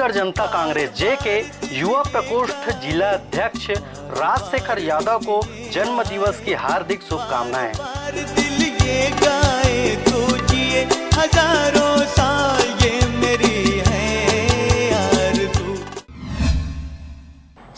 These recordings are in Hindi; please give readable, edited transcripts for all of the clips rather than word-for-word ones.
छत्तीसगढ़ जनता कांग्रेस जे के युवा प्रकोष्ठ जिला अध्यक्ष राजशेखर यादव को जन्म दिवस की हार्दिक शुभकामनाएं। हजारों साल ये मेरी है आरज़ू।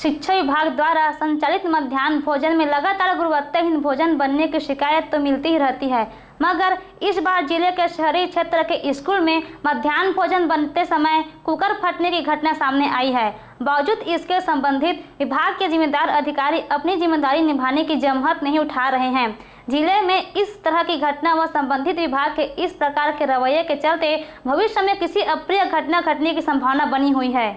शिक्षा विभाग द्वारा संचालित मध्याह्न भोजन में लगातार गुणवत्ताहीन भोजन बनने की शिकायत तो मिलती ही रहती है, मगर इस बार जिले के शहरी क्षेत्र के स्कूल में मध्याह्न भोजन बनते समय कुकर फटने की घटना सामने आई है। बावजूद इसके संबंधित विभाग के जिम्मेदार अधिकारी अपनी जिम्मेदारी निभाने की जमहत नहीं उठा रहे हैं। जिले में इस तरह की घटना व संबंधित विभाग के इस प्रकार के रवैये के चलते भविष्य में किसी अप्रिय घटना घटने की संभावना बनी हुई है।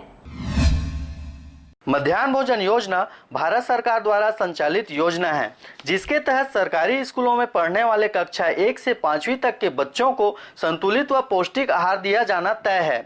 मध्याह्न भोजन योजना भारत सरकार द्वारा संचालित योजना है, जिसके तहत सरकारी स्कूलों में पढ़ने वाले कक्षा 1 से 5वीं तक के बच्चों को संतुलित व पौष्टिक आहार दिया जाना तय है।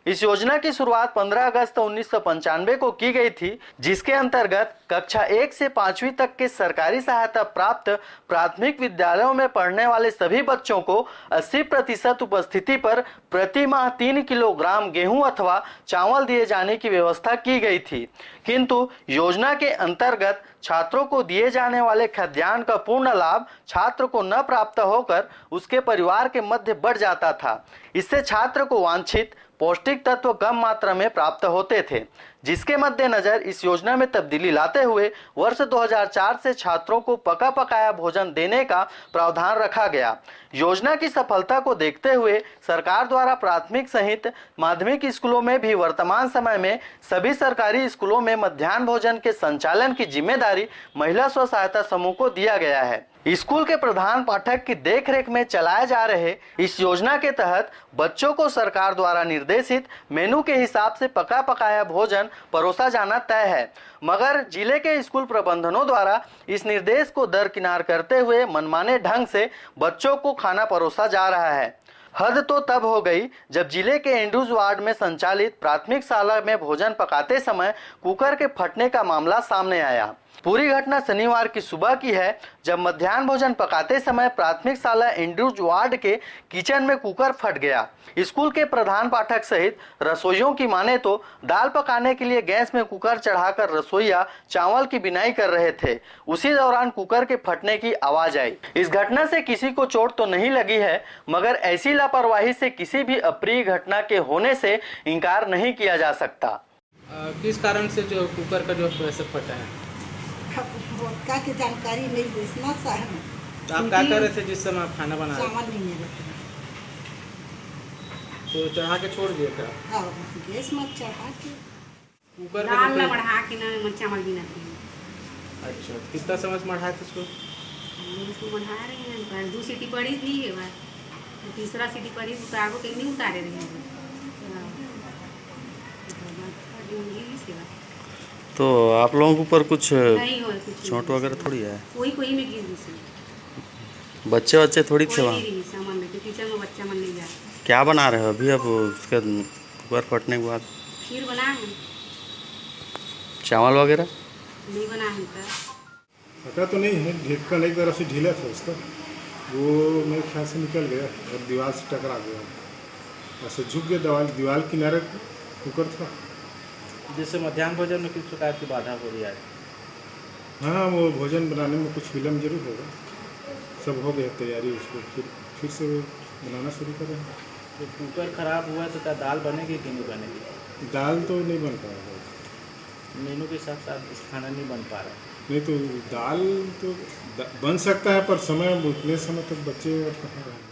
इस योजना की शुरुआत 15 अगस्त 1995 को की गई थी, जिसके अंतर्गत कक्षा 1 से 5वीं तक के सरकारी सहायता प्राप्त प्राथमिक विद्यालयों में पढ़ने वाले सभी बच्चों को 80% उपस्थिति पर प्रति माह 3 किलोग्राम गेहूं अथवा चावल दिए जाने की व्यवस्था की गई थी। किंतु योजना के अंतर्गत छात्रों को दिए जाने वाले खाद्यान्न का पूर्ण लाभ छात्र को न प्राप्त होकर उसके परिवार के मध्य बढ़ जाता था। इससे छात्र को वांछित पौष्टिक तत्व कम मात्रा में प्राप्त होते थे, जिसके मद्देनजर इस योजना में तब्दीली लाते हुए वर्ष 2004 से छात्रों को पका पकाया भोजन देने का प्रावधान रखा गया। योजना की सफलता को देखते हुए सरकार द्वारा प्राथमिक सहित माध्यमिक स्कूलों में भी वर्तमान समय में सभी सरकारी स्कूलों में मध्याह्न भोजन के संचालन की जिम्मेदारी महिला स्व सहायता समूह को दिया गया है। स्कूल के प्रधान पाठक की देखरेख में चलाए जा रहे इस योजना के तहत बच्चों को सरकार द्वारा निर्देशित मेनू के हिसाब से पका पकाया भोजन परोसा जाना तय है, मगर जिले के स्कूल प्रबंधनों द्वारा इस निर्देश को दरकिनार करते हुए मनमाने ढंग से बच्चों को खाना परोसा जा रहा है। हद तो तब हो गई जब जिले के एंड्रूज वार्ड में संचालित प्राथमिक शाला में भोजन पकाते समय कुकर के फटने का मामला सामने आया। पूरी घटना शनिवार की सुबह की है, जब मध्याह्न भोजन पकाते समय प्राथमिक शाला एंड्रूज वार्ड के किचन में कुकर फट गया। स्कूल के प्रधान पाठक सहित रसोइयों की माने तो दाल पकाने के लिए गैस में कुकर चढ़ाकर रसोइया चावल की बिनाई कर रहे थे। उसी दौरान कुकर के फटने की आवाज आई। इस घटना से किसी को चोट तो नहीं लगी है, मगर ऐसी लापरवाही से किसी भी अप्रिय घटना के होने से इनकार नहीं किया जा सकता। किस कारण से जो कुकर का जो प्रेशर फटा है? का की जानकारी नहीं देना चाहिए। तो आप क्या कर रहे थे जिस समय आप खाना बना रहे थे? चावल नहीं मेरे तो चढ़ा के छोड़ दिए थे? हाँ, गैस में चढ़ा के कुकर दाल ना बढ़ा के ना चावल भी ना थी। अच्छा, कितना समय से बढ़ाए थे इसको? इसको बढ़ा रहे हैं, 2 सीटी पड़ी थी, तीसरा सीटी पड़ी तो आगो के नहीं उतारे रहे हैं। तो आप लोगों के ऊपर कुछ चोट वगैरह थोड़ी है? कोई में गिर गई। बच्चे थोड़ी थे वहाँ? सामान में किचन में बच्चा मन नहीं जाए। क्या बना रहे हो अभी? अब उसके कुकर फटने के बाद खीर बना है, चावल वगैरह नहीं बना है। पता तो नहीं है, ढक्कन एक तरह से ढीला था उसका, वो मेरे ख्याल से निकल गया और दीवार से टकरा गया, ऐसे झुक गया। दीवार किनारे कुकर था, जिससे मध्याह्न भोजन में किस प्रकार की बाधा हो रही है? हाँ, वो भोजन बनाने में कुछ विलम्ब जरूर होगा। सब हो गया तैयारी, उसको फिर से बनाना शुरू करें। तो कुकर खराब हुआ तो क्या दाल बनेगी कि नहीं बनेगी? दाल तो नहीं बन पाएगा, मेनू के साथ साथ खाना नहीं बन पा रहा। नहीं तो दाल तो बन सकता है, पर समय उतने समय तक बच्चे और कहाँ रहेंगे।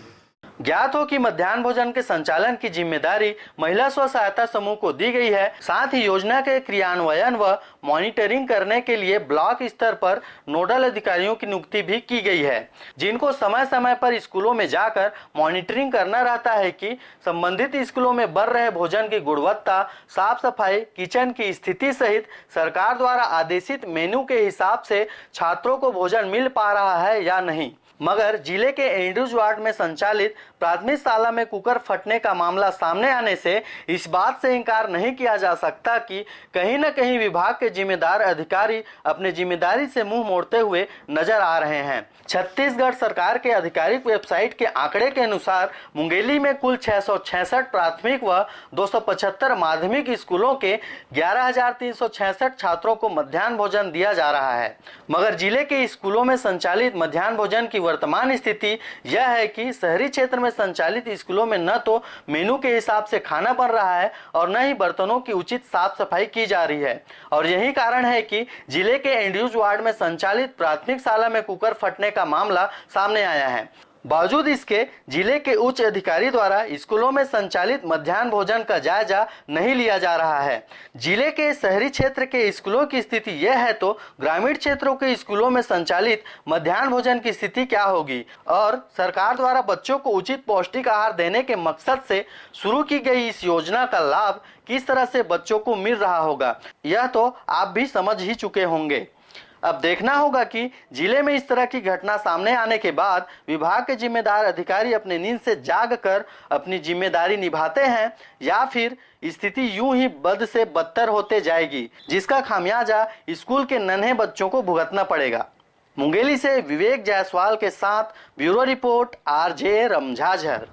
ज्ञात हो कि मध्याह्न भोजन के संचालन की जिम्मेदारी महिला स्व सहायता समूह को दी गई है। साथ ही योजना के क्रियान्वयन व मॉनिटरिंग करने के लिए ब्लॉक स्तर पर नोडल अधिकारियों की नियुक्ति भी की गई है, जिनको समय समय पर स्कूलों में जाकर मॉनिटरिंग करना रहता है कि संबंधित स्कूलों में बन रहे भोजन की गुणवत्ता, साफ सफाई, किचन की स्थिति सहित सरकार द्वारा आदेशित मेनू के हिसाब से छात्रों को भोजन मिल पा रहा है या नहीं। मगर जिले के एंड्रूज वार्ड में संचालित प्राथमिक शाला में कुकर फटने का मामला सामने आने से इस बात से इनकार नहीं किया जा सकता कि कहीं न कहीं विभाग के जिम्मेदार अधिकारी अपनी जिम्मेदारी से मुंह मोड़ते हुए नजर आ रहे हैं। छत्तीसगढ़ सरकार के आधिकारिक वेबसाइट के आंकड़े के अनुसार मुंगेली में कुल 666 प्राथमिक व 275 माध्यमिक स्कूलों के 11,366 छात्रों को मध्याह्न भोजन दिया जा रहा है। मगर जिले के स्कूलों में संचालित मध्याह्न भोजन की वर्तमान स्थिति यह है कि शहरी क्षेत्र में संचालित स्कूलों में न तो मेनू के हिसाब से खाना बन रहा है और न ही बर्तनों की उचित साफ सफाई की जा रही है। और यही कारण है कि जिले के एंड्रूज वार्ड में संचालित प्राथमिक शाला में कुकर फटने का मामला सामने आया है। बावजूद इसके जिले के उच्च अधिकारी द्वारा स्कूलों में संचालित मध्याह्न भोजन का जायजा नहीं लिया जा रहा है। जिले के शहरी क्षेत्र के स्कूलों की स्थिति यह है तो ग्रामीण क्षेत्रों के स्कूलों में संचालित मध्याह्न भोजन की स्थिति क्या होगी और सरकार द्वारा बच्चों को उचित पौष्टिक आहार देने के मकसद से शुरू की गई इस योजना का लाभ किस तरह से बच्चों को मिल रहा होगा, यह तो आप भी समझ ही चुके होंगे। अब देखना होगा कि जिले में इस तरह की घटना सामने आने के बाद विभाग के जिम्मेदार अधिकारी अपने नींद से जाग कर अपनी जिम्मेदारी निभाते हैं या फिर स्थिति यूं ही बद से बदतर होते जाएगी, जिसका खामियाजा स्कूल के नन्हे बच्चों को भुगतना पड़ेगा। मुंगेली से विवेक जायसवाल के साथ ब्यूरो रिपोर्ट RJ रमझाझर।